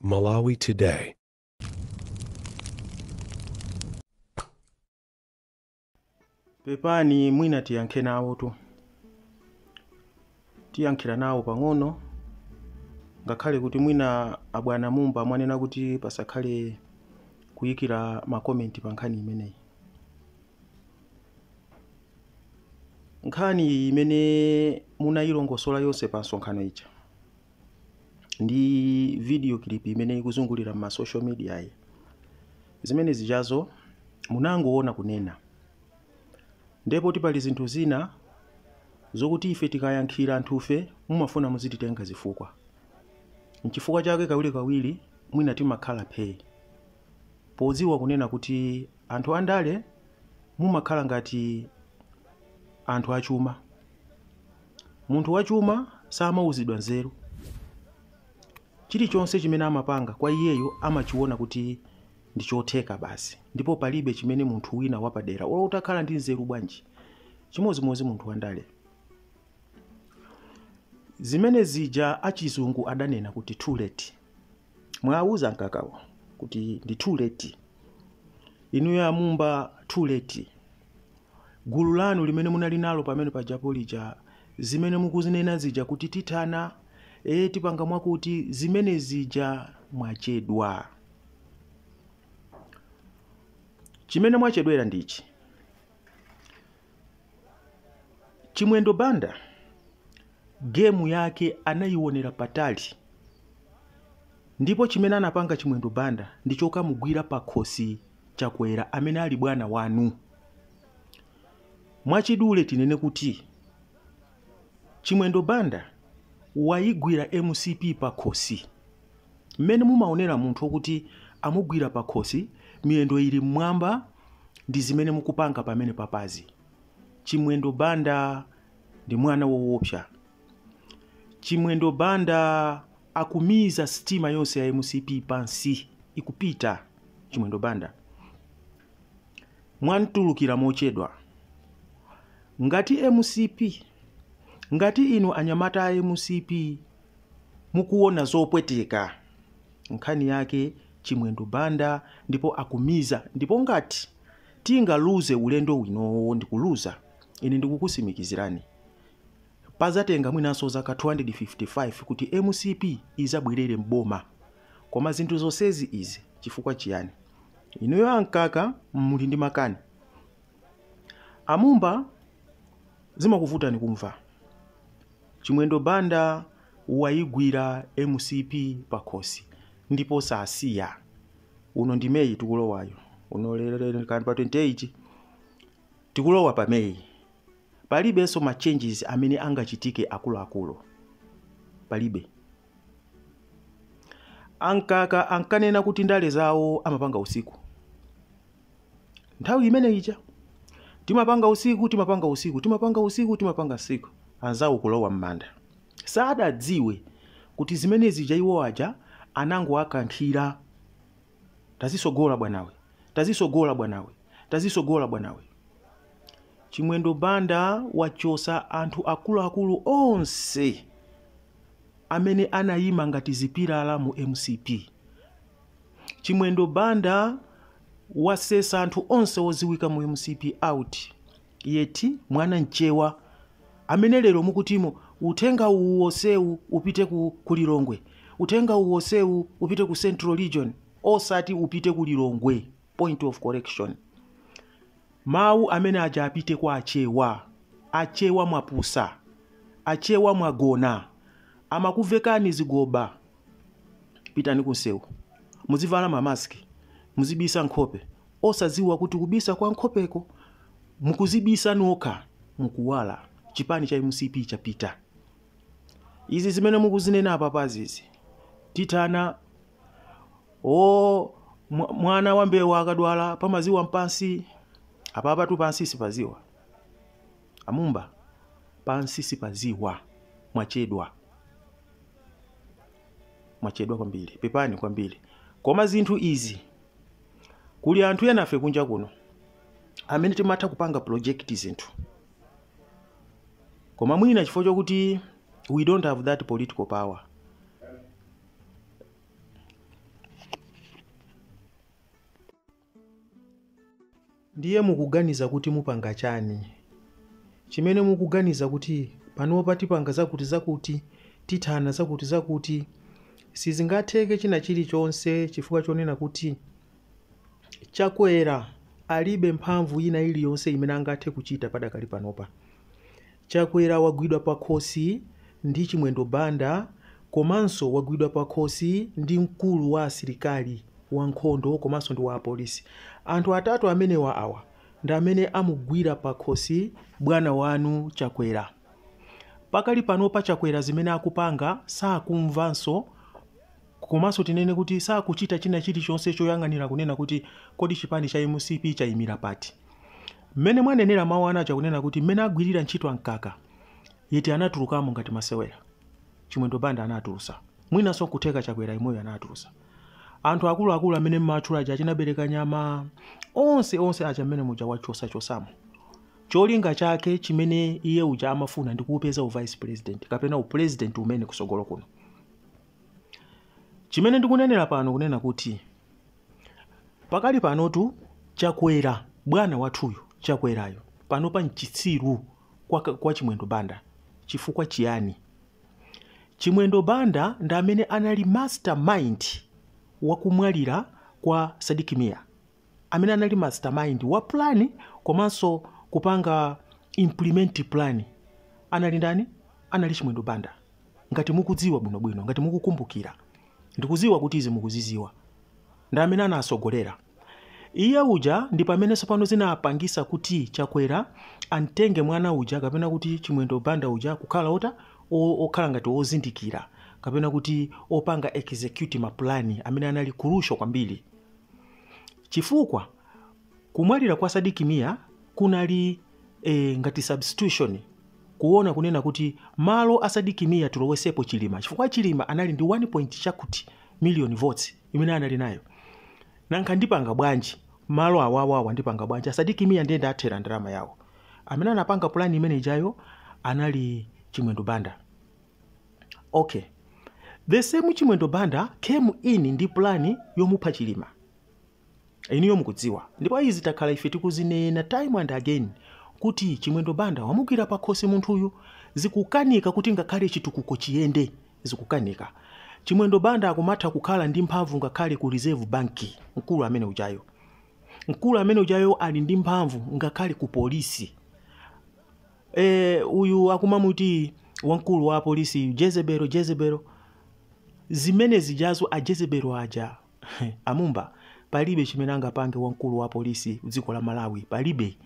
Malawi Today. Pepani mwina tiyankhe nawo tiyankhira nawo pang'ono ngakhale kuti mwina abwana mumba mwanena kuti pasakhale kuyikira makomenti pa nkhani imeneyi. Nkhani imene munayilongosola yonse pa nsonkhano ija ndi video clip imene ikuzungulira ma social media ayi, zimene zijazo munangoona kunena, ndipo tipali zinthu zina zokuti ife tikayankhira anthufe mumafuna muzititenga zifukwa. Nchifukwa chake kawirikawiri mwina timakhala phee podziwa kunena kuti anthu andale mumakhala ngati anthu achuma. Munthu wachuma samauzidwa nzeru. Chilichonse chimene amapanga kwa iyeyo amachiona kuti ndi chotheka basi, ndipo palibe chimene munthu wina wapadera olo utakhala ndi nzeru bwanji. Chimozimozi munthu wandale. Zimene zija achizungu adanena kuti too late. Mwauza nkakawo kuti ndi too late. Inuyo amumba too late. Gulu lanu limene munali nalo pamene pajapo lija, zimene mukuzinena zija kuti titana tipanga mwakuti, zimene zija mwachedwa. Chimene mwachedwera ndichi. Chimwendo Banda gemu yake anayionera patali, ndipo chimene anapanga Chimwendo Banda ndichoka mugwira pakhosi Chakwera amene ali bwana wanu. Mwachidule tinene kuti Chimwendo Banda wayigwira MCP pakhosi. Mmene mumaonera munthu kuti amugwira pakhosi, miyendo ili mmwamba ndi zimene mukupanga pamene papazi. Chimwendo Banda ndi mwana woopsa. Chimwendo Banda akumiza stima yonse ya MCP pansi ikupita. Chimwendo Banda mwantulukira mochedwa. Ngati MCP, ngati inu anyamata a MCP mukuona zopweteka, nkhani yake Chimwendo Banda ndipo akumiza, ndipo ngati tingaluze ulendo winowo ndikuluza, ine ndikukusimikizirani pazatenga mwinanso zaka 255 kuti MCP izabwerere mboma. Koma zinthu zonsezi izi chifukwa chiyani? Inuyo ankaka muli ndi makani. Amumba zimakuvutani kumva. Chimwendo Banda wayigwira MCP pakhosi ndipo sasiya. Uno ndi Meyi tikulowayo. Uno lero kani pa 28 tikulowa pa Meyi. Palibenso ma changes amene angachitike akuluakulu. Palibe. Ankaka ankanena kuti ndale zawo amapanga usiku. Nthawi imene ija timapanga usiku, timapanga usiku, timapanga usiku, timapanga usiku. Anzawo kulowa m'manda. Sadadziwe kuti zimene zija iwo aja anango akankhira. Tazisogola bwanawe, tazisogola bwanawe, tazisogola bwanawe. Chimwendo Banda wachosa anthu akuluakulu onse amene anayima ngati zipilala mu MCP. Chimwendo Banda wasesa anthu onse oziwika mu MCP out. Yeti mwana mchewa amene lero mukutimo utenga uwosewu upite ku Lilongwe, utenga uwosewu upite ku Central Region, osati upite ku Lilongwe. Point of correction. Mawu amene aja apite kwa achewa. Achewa mwapusa, achewa mwagona, amakuvekani zigoba. Pitani kunsewu, muzivala mamaski, muzibisa nkhope. Osaziwa kuti kubisa kwa nkhopeko mukuzibisa nokha mukuwala. Chipani cha MCP chapita. Izi zimene mukuzinena apapazi izi titana mwana wa mbewa akadwala pamaziwa mpansi. Apapa tu pansi sipaziwa. Amumba pansi sipaziwa. Mwachedwa. Mwachedwa kwambiri. Pepani kwambiri. Koma zinthu izi kuli anthu enafe kunja kuno amene timatha kupanga project zinthu. Koma mwina chifukwa chokuti we don't have that political power. ndiye mukuganiza kuti mupanga chani. Chimene mukuganiza kuti panopa tipanga zakuti tithana zakuti sizingatheke china chilichonse chifukwa chonena kuti Chakwera alibe mphamvu ina iliyonse imene angathe kuchita padakali panopa. Chakwera wagwidwa pakhosi ndi Chimwendo Banda, komanso wagwidwa pakhosi ndi mkulu wa asilikali wankhondo komanso ndi wa apolisi. Anthu atatu amenewa awa ndi amene amugwira pakhosi bwana wanu Chakwera. Pakali panopa Chakwera zimene akupanga sakumvanso, komanso tinene kuti sakuchita china chilichonse choyang'anira kunena kuti kodi chipani cha MCP chayimira pati. Mmene mwanenera mawu anacho kunena kuti mmene agwirira ntchito ankaka yeti anatulukamo ngati masewera. Chimwendo Banda anatulusa, mwinanso kutheka Chakwera imoyo anatulusa. Anthu akuluakulu amene mmatchula aja achinabereka nyama onse aja mmene muja wachosachosamo. Cholinga chake chimene iye uja amafuna ndi kuupeza vice president kapena upresident umene kusogolo kuno. Chimene ndikunenera pano kunena kuti pakali panotu Chakwera bwana wathuyo Chakwerayo panopa mchitsiru kwa Chimwendo Banda. Chifukwa chiyani? Chimwendo Banda ndi amene anali mastermind wakumwalira kwa Sadiki Mia, amene anali mastermind wa plani komanso kupanga implement plan. Anali ndani? Anali Chimwendo Banda. Ngati mukudziwa bwinobwino, ngati mukukumbukira, ndikuziwa kuti izi mukuziziwa, ndi amene anasogolera. Iye uja ndi pamene sapano zinapangisa kuti Chakwera antenge mwana uja kapena kuti Chimwendo Banda uja kukhala okhala ngati ozindikira kapena kuti opanga execute maplani amene anali kurusho kwambiri. Chifukwa kumwalira kwa Sadiki Mia kunali ngati substitution, kuona kunena kuti malo a Sadiki Mia tulowesepo Chilima, chifukwa Chilima anali ndi 1 chakuti million votes imene anali nayo. Nanka ndipanga bwanji malo awawa ndipanga bwanji Sadiki Mia ndiye ndathera ndalama yawo. Amene anapanga plani imene ijayo anali Chimwendo Banda. Okay, the same Chimwendo Banda came in ndi plani yomupha Chilima. Iniyo mukudziwa. Ndipo izi takhala ife tikuzinena time and again kuti Chimwendo Banda wamugwira pakhosi munthuyu, zikukanika kuti ngakhale chitukuko chiyende, zikukanika. Chimwendo Banda akumatha kukhala ndi mphamvu ngakhale ku Reserve Bank. Mkulu amene ujayo ali ndi mphamvu ngakhale ku polisi. Uyu akumamuti wankulu wa polisi Jezebelo zimene zijazo a Jezebelo aja amumba palibe chimene angapange wankulu wa polisi dziko la Malawi, palibe.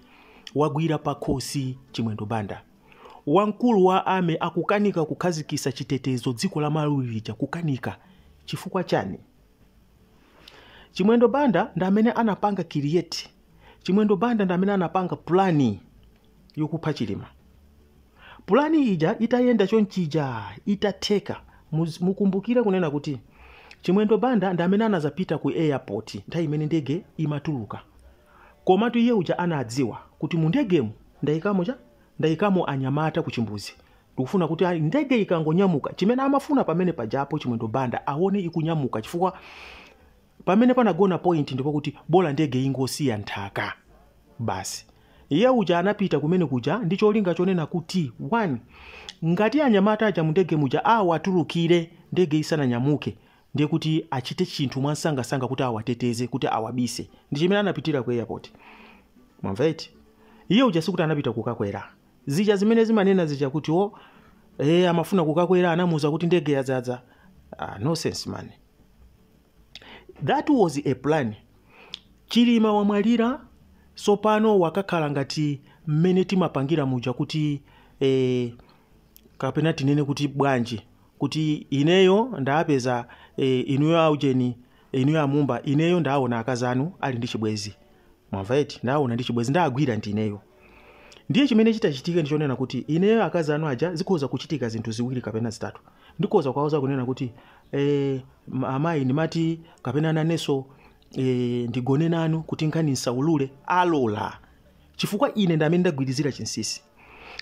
Wagwira pakhosi Chimwendo Banda. Wankulu wa ame akukanika kukhazikisa chitetezo dziko la Malawi lija, kukanika. Chifukwa chani? Chimwendo Banda ndi amene anapanga create. Chimwendo Banda ndi amene anapanga plani yokupha Chilima. Plani ija itayenda chonchija, itatheka. Mukumbukira kunena kuti Chimwendo Banda ndi amene anazapita ku airport nthawi imene ndege imatuluka. Komatu iye uja anadziwa kuti mu ndegemu ndayikamo anyamata ku chimbuzi. Tikufuna kuti ndege ikangonyamuka, chimene amafuna pamene pajapo Chimwendo Banda aone ikunyamuka, chifukwa pamene panagona point ndipo kuti bola ndege ingosiya nthaka. Basi iye uja anapita kumene kuja ndi cholinga chonena kuti 1, ngati anyamata aja mu ndege muja awatulukire ndege isananyamuke, ndiye kuti achite chinthu mwansangasanga kuti awateteze, kuti awabise. Ndi chimene anapitira ku airport. Mwamveti? Iye uja sikuti anapita kukakwera. Zija zimene zimanena zija kuti amafuna kukakwera, anamuza kuti ndege yadzadza. Nonsense man. That was a plan. Chilima wamwalira, sopano wakakhala ngati mmene timapangira muja kuti kapena tinene kuti bwanji, kuti ineyo ndaapeza inuyo aujeni, inuyo amumba, ineyo ndaona akazanu ali ndi chibwezi. Mwamveti? Ndaona ndi chibwezi, ndagwira ndi ineyo. Ndiye chimene chitachitika ndichonena kuti ineyo akazanu aja zikhoza kuchitika zinthu ziwiri kapena zitatu. Ndikhoza kwauza kunena kuti amayi ndimati kapena naneso ndigone nanu kuti nkhani nsaulule, alola. Chifukwa ine ndamene ndagwirizira chinsisi.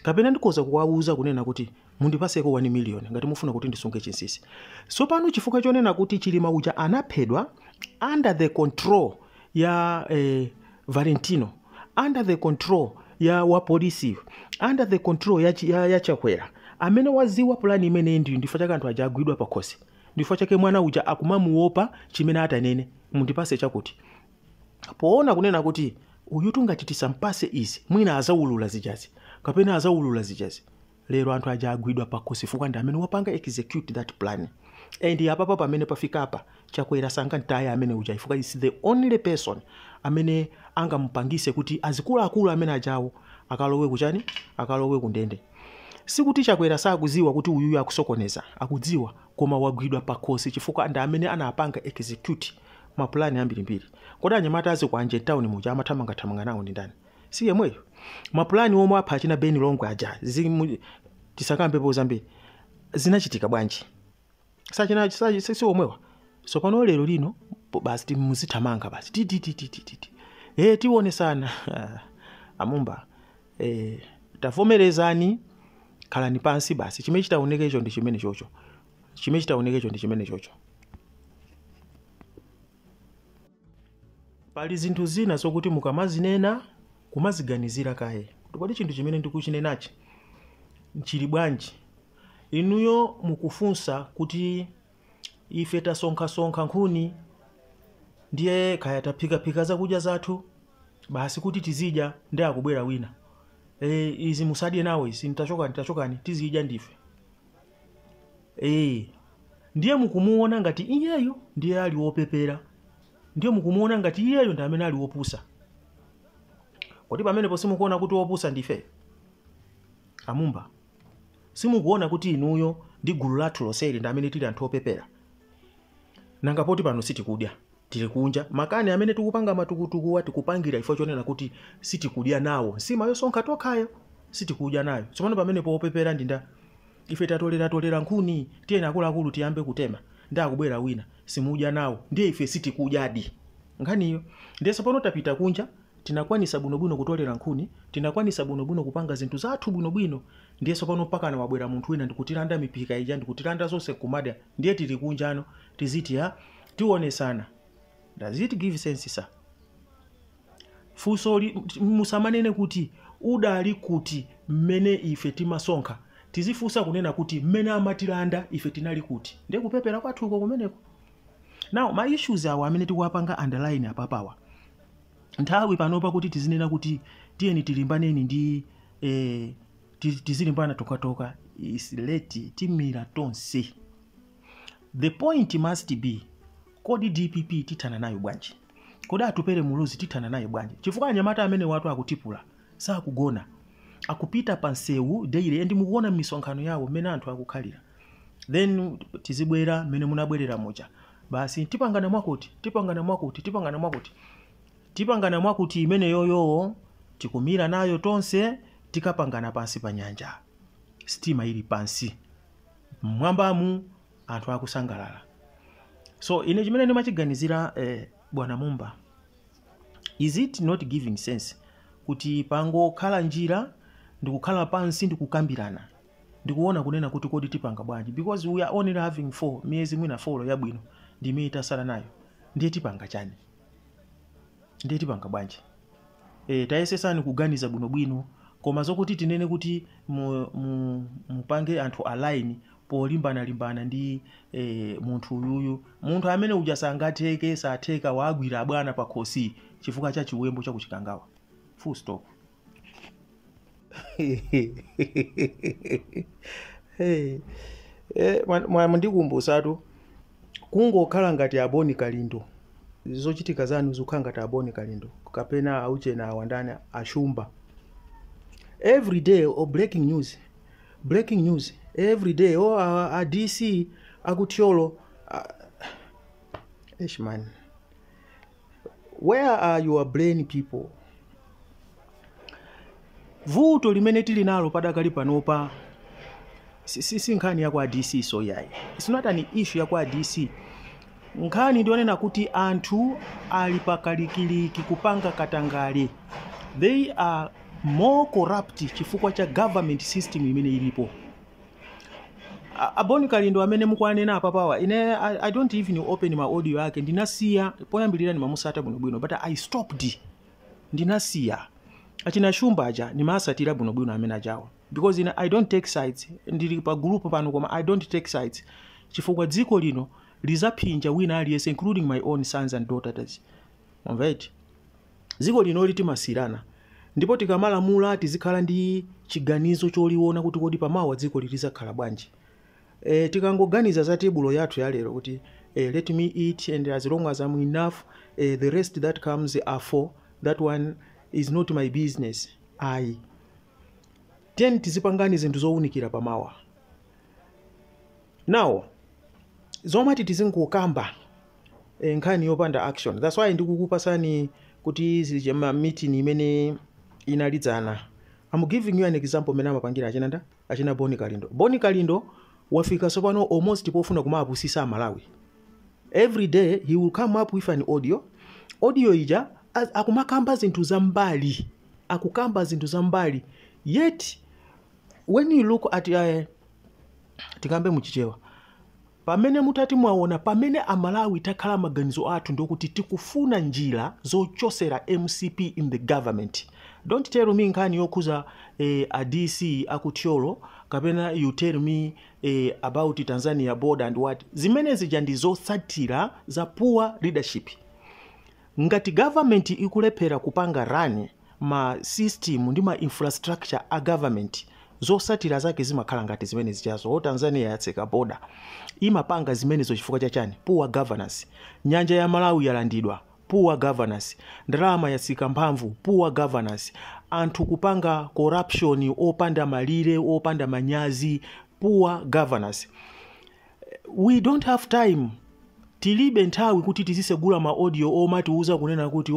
Kapena ndikhoza kuwauza kunena kuti mundipaseko 1 million ngati mufuna kuti ndisunge chinsisi. So pano chifukwa chonena kuti Chilima uja anaphedwa under the control ya Valentino, under the control ya wa polisi, under the control ya Chakwera, amene waziwa plani imene ndi ndifo chake anthu aja agwidwa pakhosi, ndifo chake mwana uja akumamuopa chimene atanene mundipase chakuti. Poona kunena kuti uyu tungati tisampase izi mwina azaulula zijazi kapena azaulula zijazi, lero anthu aja agwidwa pakhosi fuka ndi amene wapanga execute that plan. And apapa pamene pafika apa Chakwera sankantaya amene uja ifuka is the only person amene angamupangise kuti azikulu amene ajawo akalowe kuchani, akalowe kundende. Sikuti Chakwera sakuziwa kuti uyuyu akusokoneza, akudziwa, koma wagwidwa pakhosi chifukwa ndi amene anapanga execute mapulani ambirimbiri. Kodi anyamata azi kwa Anje Town muja amathamanga nawo ndi ndani? Si yemweyo. Mapulani omwe apha achina Beni Longwe aja tisakambepo zambiri zinachitika bwanji? Sachina si omwewa. So pano lero lino basi muzithamanga basi tione sana amumba tavomerezani, khalani pansi basi. Chimene chitaoneka icho ndi chimene chocho, chimene chitaoneka icho ndi chimene chocho. Pali zinthu zina zokuti mukamazinena kumaziganizira kaye kodi chinthu chimene ndikuchinenachi chili bwanji. Inuyo mukufunsa kuti ife tasonkha nkhuni ndiye kaya taphika zakudya zathu basi kuti tizidya ndi akubwera wina. Izi musadye nawo izi nitachokani tizidya ndife. Ndiye mukumuona ngati iyeyo ndiye ali wopepera, ndiye mukumuona ngati iyeyo ndi amene ali wopusa. Kodi pamenepo simukuona kuti wopusa ndife amumba? Simukuona kuti inuyo ndi gulu lathu loseli ndi amene tili anthu opepera? Nanga poti pano sitikudya, tili kunja. Makani amene tikupanga matukutukuwa tikupangira ifo chonena kuti sitikudya nawo, nsima yosonkha tokhayo sitikudya nayo. Tsopano pamenepo opepera ndinda ife tatolera nkhuni tiyena akuluakulu tiyambe kutema ndi akubwera wina simudya nawo, ndiye ife sitikudyadi nkhaniyo. Ndiye tsopano tapita kunja tinakwanisa bwinobwino kutolera nkhuni, tinakwanisa bwinobwino kupanga zinthu zathu bwinobwino, ndiye tsopano pakana wabwera munthu wina ndikutilanda mipika ija ndikutilanda zonse kumadya, ndiye tili kunjano tiziti tione sana. Does it give sense sir? Fuso musamanene kuti udali kuti mmene ife timasonkha, tizifusa kunena kuti mmene amatilanda ife tinali kuti, ndiye kupepera kwathu uko kumeneko. Now my issues awa amene tikuwapanga underline apapawa nthawi panopa kuti tizinena kuti tiyeni tilimbaneni ndi tizilimbana tokatoka isileti timira tonse. The point must be kodi DPP titana nayo bwanji, kodi atupere muluzi titana nayo bwanji. Chifukwa anyamata amene watu akutipula sakugona, akupita pansewu daily and mukuona misonkhano yawo mmene anthu akukhalira, then tizibwera mmene munabwerera moja basi tipangana mwakuti imene yoyo tikumira nayo tonse tikapangana pansi pa nyanja, stima ili pansi mwambamu anthu akusangalala. So ine chimene ndimachiganizira bwana Mumba, is it not giving sense kuti pangokhala njira ndikukhala pansi ndikukambirana ndikuona kunena kuti kodi tipanga bwanji, because we are only having 4 miyezi mwina 4 yabwino ndi itasala nayo, ndiye tipanga chani, ndiye tipanga bwanji. Tayesesani kuganiza bwinobwino, koma zokuti tinene kuti mupange anthu align polimbana ndi munthu uyuyu, munthu amene uja sangatheke satheka wagwira abwana pakhosi chifukwa cha chiwembo cha kuchikangawa. Full stop. Mwandikumbusatu kungokhala ngati aboni kalindo, zochitika zanu zikukhala ngati aboni kalindo kapena auchena awandani ashumba. Every day breaking news every day a DC akutiolo. Man, where are your brain people? Vuto limene tili nalo padakali panopa si nkhani ya kwa DC so yayi. It's not an issue ya kwa DC. Nkhani ndionena kuti anthu ali pakalikiliki kupanga katangale. They are more corrupt chifukwa cha government system imene ilipo. Aboni kalindo amene mukwanena apapawa ine I don't even open my audio yake, ndinasiya poyambilira ni mamusata bwinobwino, but I stopped ndinasiya achina Shumba aja nimasatira bwinobwino amene ajawa, because I don't take sides. Ndili pa group pano koma I don't take sides chifukwa dziko lino lizaphinja wina aliyense, including my own sons and daughters. Alright, dziko lino litimasirana, ndipo tikamalamula tizikhala ndi chiganizo choliona kuti kodi pamawa dziko lizakhala bwanji. Tikangoganiza za tebulo yathu ya lero kuti let me eat and as long as I'm enough, the rest that comes are for that one is not my business. Then tizipangani zinthu zowunikira pamawa. Now zomati tizingokamba nkhani yopanda action. That's why ndikukupasani kuti izi meeting imene inalidzana. I'm giving you an example mena mapangira achina Boni Kalindo. Boni Kalindo wafika sopano almost pofuna kumapusisa Amalawi. Every day he will come up with an audio ija akumakamba zinthu zambali, akukamba zinthu zambali. Yet when you look at tikambe muchichewa, pamene mutati mwaona pamene Amalawi takhala maganizo athu ndokuti tikufuna njira zochosera MCP in the government. Don't tell me nkhani yokuza a DC akutiolo kapena you tell me about Tanzania board and what. Zimene zija ndizotsatira za poor leadership. Ngati government ikulephera kupanga run ma system ndi ma infrastructure a government, zotsatira zake zimakhala ngati zimene zijazo. Tanzania yatseka border, imapanga zimenezo chifukwa chachani? Poor governance. Nyanja ya Malawi yalandidwa, poor governance. Ndalama yatsika mphamvu, poor governance. Anthu kupanga corruption, opanda malire, opanda manyazi, poor governance. We don't have time. Tilibe nthawi kuti tizisegula ma audio omatiuza kunena kuti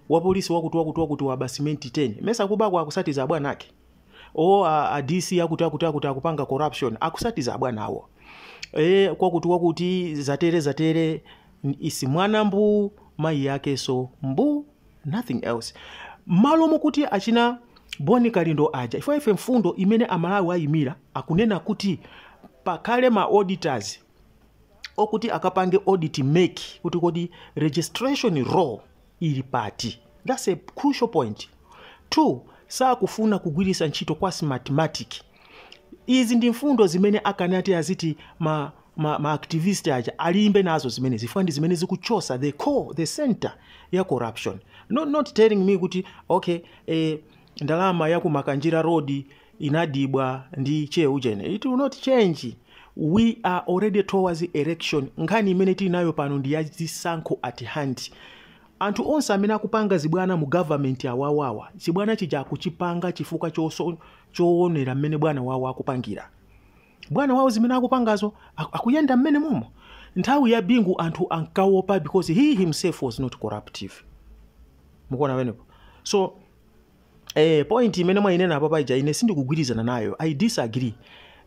wa polisi wakuti wa basimenti 10 mesa kubakwa akusatiza bwanake, a DC akuti akupanga corruption akusatiza bwanawo, kwakuti zatere isi mwana mbu mai yake so mbu, nothing else. Malo mokuti achina Boni Kalindo aja ife mfundo imene Amalawi ayimira akunena kuti pakale ma auditors okuti akapange audit make kuti kodi registration raw ili pati. That's a crucial point. 2, kufuna kugwirisa ntchito kwa mathematic. Izi ndi mfundo zimene akanati aziti ma activist aja alimbe nazo zimene zifandi zimene zikuchosa the core, the center ya corruption. Not telling me kuti okay ndalama ya kumakanjira road inadibwa ndi cheujene. It will not change. We are already towards the election. Nkhani imene tili nayo pano ndi yazisankho at hand. Anthu onse amene akupanga zibwana mu government awawawa, chibwana chija kuchipanga chifuka choonera mmene bwana wawo akupangira. Bwana wawo zimene akupangazo akuyenda mmene momo. Nthawi ya bingu anthu ankaopa because he himself was not corruptive. Mukuona wenepo. So point imene mwainena apa paija ine sindikugwirizana nayo. I disagree.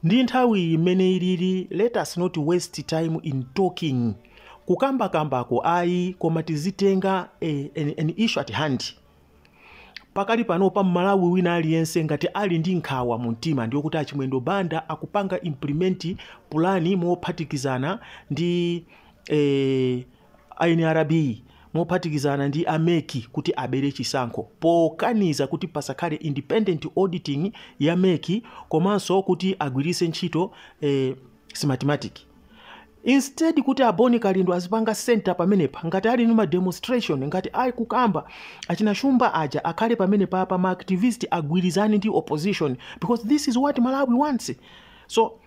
Ndi nthawi imene ilili, let us not waste time in talking. Kukambako ayi koma tizitenga an issue at hand. Pakali pano pa Malawi wina aliyense ngati ali ndi nkhawa mu mtima ndiyo kuti achimwendo banda akupanga implement plani mophatikizana ndi INRB, mophatikizana ndi ameki kuti abere chisankho, pokaniza kuti pasakhale independent auditing ya meki komanso kuti agwirise ntchito systematic. Instead kuti Boni Kalindo azipanga center pamenepa ngati ali numa demonstration, ngati ali kukamba achina Shumba aja akhale pamenepa pa ma activist agwirizane ndi opposition, because this is what Malawi wants. So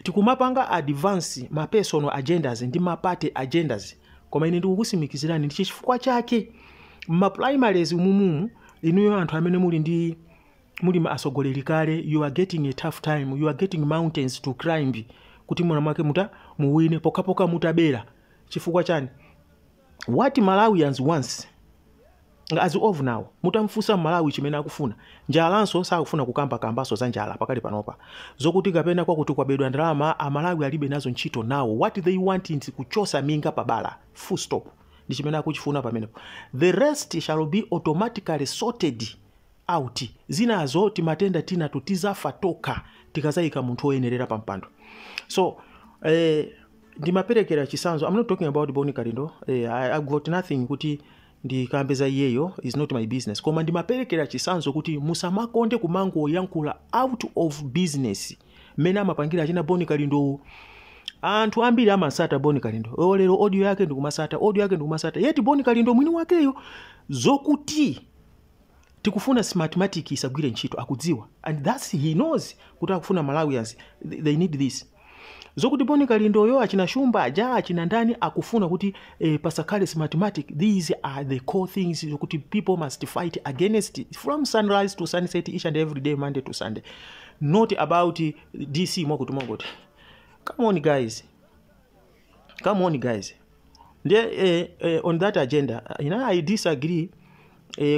tikumapanga advance ma personal agendas ndi ma party agendas, koma ine ndikukusimikizirani ndi chifukwa chake ma primaries umumu inuyo anthu amene muli ma asogoleri kale, you are getting a tough time, you are getting mountains to climb kuti mwana mwake muwine poka mutabera. Chifukwa chani? What Malawians wants as of now, mutamfusa Malawi chimene akufuna. Njalanso sakufuna kukambaso za njala pakali panopa. Zokuti kapena kwa kuti kwabedwa ndalama Amalawi alibe nazo ntchito nawo. What they want is kuchosa minga pabala. Full stop. Ndi chimene akuchifuna pamenepo. The rest shall be automatically sorted out. Zinazo timatenda tina tutizafa toka tikazayika munthu oyenerera pampando. So ndimaperekera chisanzo. I'm not talking about Boni Kalindo. I've got nothing kuti ndikambeza iyeyo is not my business, koma ndimaperekera chisanzo kuti musamakonde kumango yankula out of business mena amapangira achina Boni Kalindo. Anthu ambiri amasata Boni Kalindo, lero audio yake ndikumasata, yeti Boni Kalindo mwini wakeyo zokuti tikufuna mathematics isagwire ntchito akudziwa, and that's he knows kuti akufuna Malawians they need this. Zokuti Boni Kalindo yo achina Shumba aja achina ndani akufuna kuti pasakale mathematics. These are the core things zokuti people must fight against from sunrise to sunset each and every day, Monday to Sunday, not about DC mwakuti. Come on guys. On that agenda, I disagree.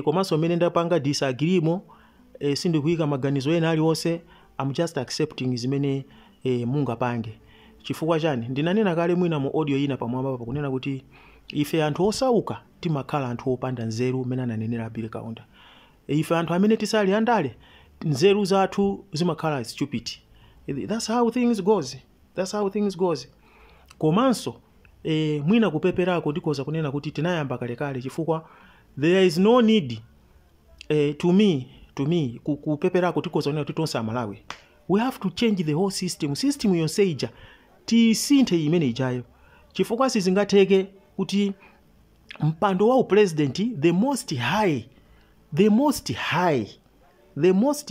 Komanso mene ndapanga disagree mo, sindikuika maganizo ena aliwonse. I'm just accepting zimene munga pange. Chifukwa chani ndinanena kale mwina mu audio ina pamwamba pakunena kuti ife anthu osauka timakhala anthu opanda nzeru mene ananenera Bill Kaunda. Ife anthu amene tisali andale nzeru zathu zimakhala stupid. That's how things goes. Komanso mwina kupeperako ndikoza kunena kuti tinayamba kale chifukwa there is no need to me kupeperako tikoza kunena kuti tonse Malawi. We have to change the whole system yonseija tisinthe imene ijayo, chifukwa sizingatheke kuti mpando wa president the most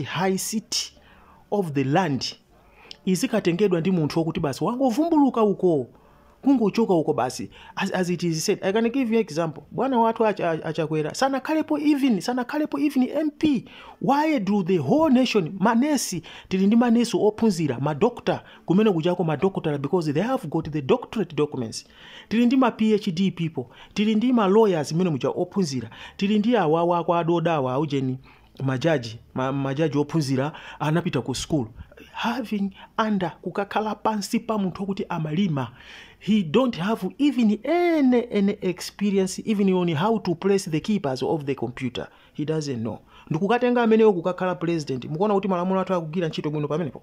high city of the land izikatengedwa ndi munthu wokuti basi wangovumbuluka uko kungochoka uko basi. As it is said, I can give you example. Bwana watu achakwera sana kalepo even MP. Why do the whole nation manesi tilindi manesi ophunzira madoctor kumene kujako madoctor because they have got the doctorate documents. Tilindi ma PhD people, tilindi ma lawyers mene muja ophunzira, tilindi awawa kwa adodawa ujeni majaji ophunzira anapita ku school having under kukakhala pansi pa munthu okuti amalima. He don't have even any experience even on how to press the keepers of the computer. He doesn't know. Ndikukatenga ameneyo kukakhala president. Mukuona kuti malamulo athu akugwira ntchito bwino pamenepo.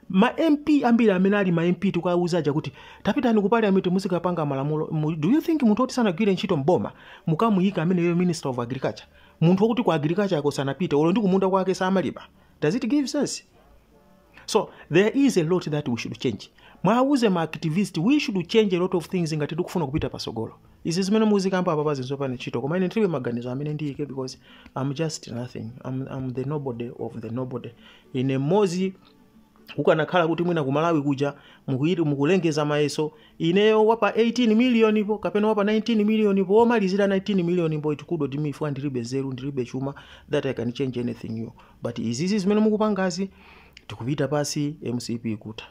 Ma MP ambiri amene ali ma MP tukauzaja kuti tapitani ku parliament muzikapanga malamulo. Do you think munthu oti sanagwire ntchito mboma mukamuyika ameneyo minister of agriculture? Munthu okuti ku agriculture yako sanapite olo ndi kumunda kwake samalipa. Does it give sense? So there is a lot that we should change. Mwauze ma activist, we should change a lot of things ngati tikufuna kupita pasogolo. Izi zimene muzikamba apa pazi zopane ntchito koma ine ndiwe maganizo amene ndiyike because I'm just nothing. I'm the nobody of the nobody. Ine mozi ukanakhala kuti mwina ku Malawi kuja mukulengeza mayeso ineyo wapa 18 million ipo kapena wapa 19 million ipo omalizira 19 million ipo itikudo dimifua ndilibe zeru ndilibe chuma that I can change anything you. But izi zimene mukupangazi tikupita pasi MCP kuta.